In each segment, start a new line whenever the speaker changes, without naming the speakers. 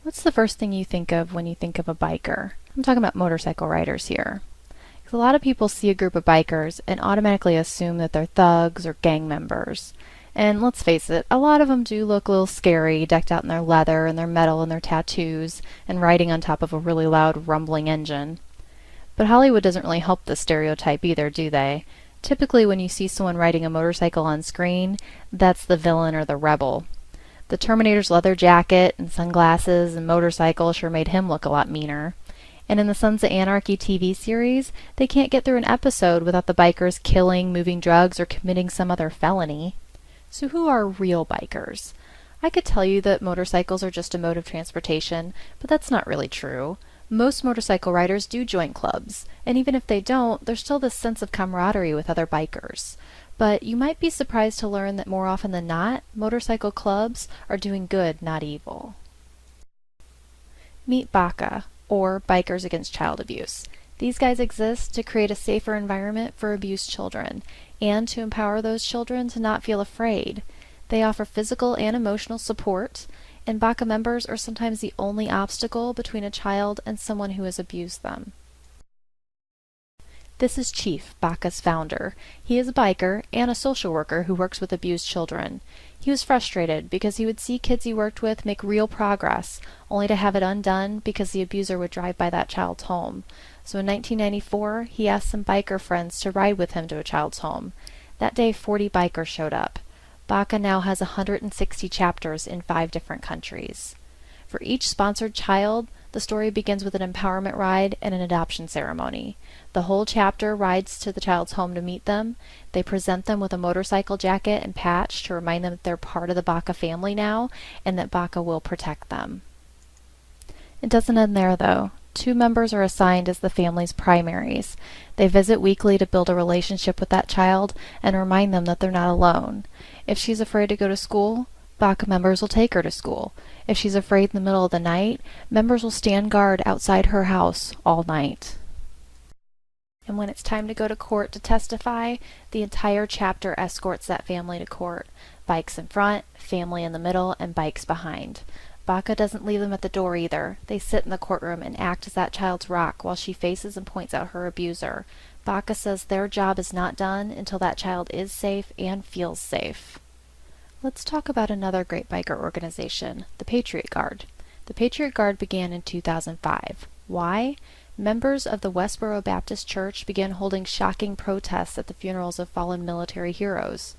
What's the first thing you think of when you think of a biker? I'm talking about motorcycle riders here. 'Cause a lot of people see a group of bikers and automatically assume that they're thugs or gang members. And let's face it, a lot of them do look a little scary, decked out in their leather and their metal and their tattoos, and riding on top of a really loud, rumbling engine. But Hollywood doesn't really help this stereotype either, do they? Typically, when you see someone riding a motorcycle on screen, that's the villain or the rebel. The Terminator's leather jacket and sunglasses and motorcycle sure made him look a lot meaner. And in the Sons of Anarchy TV series, they can't get through an episode without the bikers killing, moving drugs, or committing some other felony. So who are real bikers? I could tell you that motorcycles are just a mode of transportation, but that's not really true. Most motorcycle riders do join clubs, and even if they don't, there's still this sense of camaraderie with other bikers. But you might be surprised to learn that more often than not, motorcycle clubs are doing good, not evil. Meet BACA, or Bikers Against Child Abuse. These guys exist to create a safer environment for abused children, and to empower those children to not feel afraid. They offer physical and emotional support, and BACA members are sometimes the only obstacle between a child and someone who has abused them. This is Chief, BACA's founder. He is a biker and a social worker who works with abused children. He was frustrated because he would see kids he worked with make real progress, only to have it undone because the abuser would drive by that child's home. So in 1994, he asked some biker friends to ride with him to a child's home. That day, 40 bikers showed up. BACA now has 160 chapters in 5 different countries. For each sponsored child, the story begins with an empowerment ride and an adoption ceremony. The whole chapter rides to the child's home to meet them. They present them with a motorcycle jacket and patch to remind them that they're part of the BACA family now and that BACA will protect them. It doesn't end there, though. 2 members are assigned as the family's primaries. They visit weekly to build a relationship with that child and remind them that they're not alone. If she's afraid to go to school, BACA members will take her to school. If she's afraid in the middle of the night, members will stand guard outside her house all night. And when it's time to go to court to testify, the entire chapter escorts that family to court. Bikes in front, family in the middle, and bikes behind. BACA doesn't leave them at the door either. They sit in the courtroom and act as that child's rock while she faces and points out her abuser. BACA says their job is not done until that child is safe and feels safe. Let's talk about another great biker organization, the Patriot Guard. The Patriot Guard began in 2005. Why? Members of the Westboro Baptist Church began holding shocking protests at the funerals of fallen military heroes.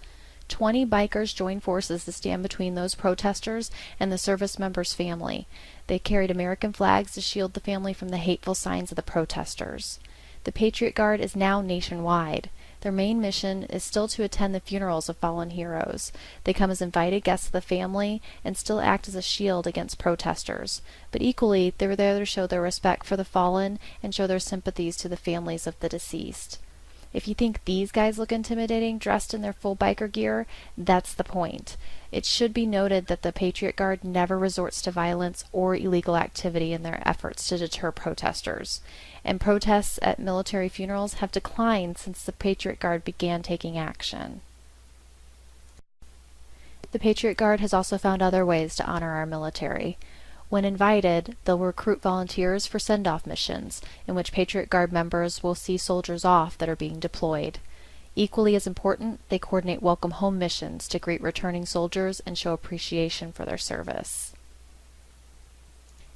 20 bikers joined forces to stand between those protesters and the service member's family. They carried American flags to shield the family from the hateful signs of the protesters. The Patriot Guard is now nationwide. Their main mission is still to attend the funerals of fallen heroes. They come as invited guests of the family and still act as a shield against protesters. But equally, they were there to show their respect for the fallen and show their sympathies to the families of the deceased. If you think these guys look intimidating dressed in their full biker gear, that's the point. It should be noted that the Patriot Guard never resorts to violence or illegal activity in their efforts to deter protesters. And protests at military funerals have declined since the Patriot Guard began taking action. The Patriot Guard has also found other ways to honor our military. When invited, they'll recruit volunteers for send-off missions, in which Patriot Guard members will see soldiers off that are being deployed. Equally as important, they coordinate welcome home missions to greet returning soldiers and show appreciation for their service.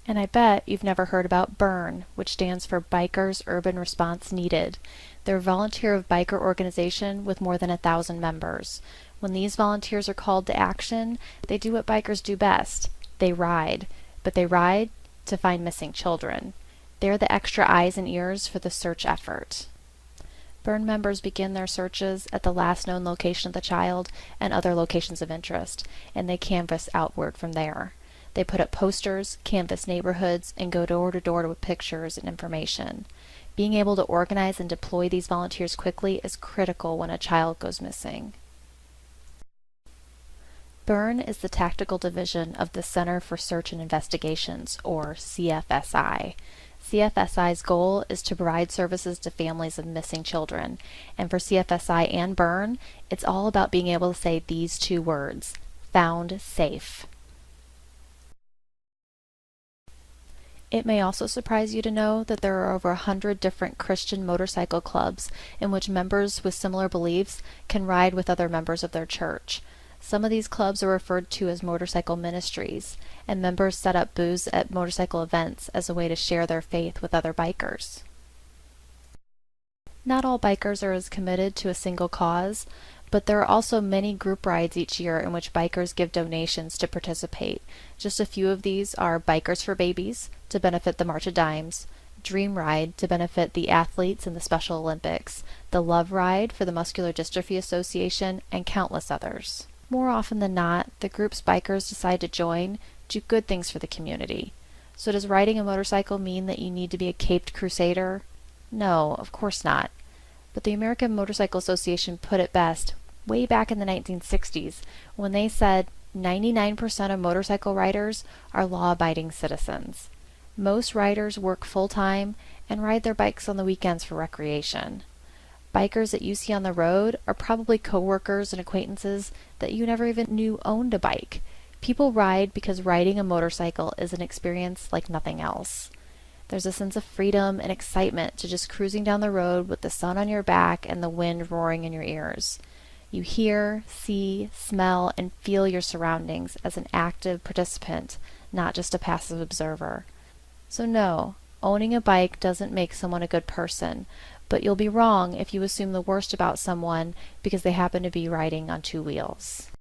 And I bet you've never heard about BURN, which stands for Bikers Urban Response Needed. They're a volunteer biker organization with more than 1,000 members. When these volunteers are called to action, they do what bikers do best. They ride. But they ride to find missing children. They're the extra eyes and ears for the search effort. BURN members begin their searches at the last known location of the child and other locations of interest, and they canvass outward from there. They put up posters, canvass neighborhoods, and go door to door with pictures and information. Being able to organize and deploy these volunteers quickly is critical when a child goes missing. BURN is the tactical division of the Center for Search and Investigations, or CFSI. CFSI's goal is to provide services to families of missing children, and for CFSI and BURN, it's all about being able to say these 2 words: found safe. It may also surprise you to know that there are over 100 different Christian motorcycle clubs in which members with similar beliefs can ride with other members of their church. Some of these clubs are referred to as motorcycle ministries, and members set up booths at motorcycle events as a way to share their faith with other bikers. Not all bikers are as committed to a single cause, but there are also many group rides each year in which bikers give donations to participate. Just a few of these are Bikers for Babies, to benefit the March of Dimes, Dream Ride, to benefit the athletes in the Special Olympics, the Love Ride for the Muscular Dystrophy Association, and countless others. More often than not, the groups bikers decide to join do good things for the community. So does riding a motorcycle mean that you need to be a caped crusader? No, of course not. But the American Motorcycle Association put it best way back in the 1960s when they said 99% of motorcycle riders are law-abiding citizens. Most riders work full-time and ride their bikes on the weekends for recreation. Bikers that you see on the road are probably coworkers and acquaintances that you never even knew owned a bike. People ride because riding a motorcycle is an experience like nothing else. There's a sense of freedom and excitement to just cruising down the road with the sun on your back and the wind roaring in your ears. You hear, see, smell, and feel your surroundings as an active participant, not just a passive observer. So no, owning a bike doesn't make someone a good person, but you'll be wrong if you assume the worst about someone because they happen to be riding on two wheels.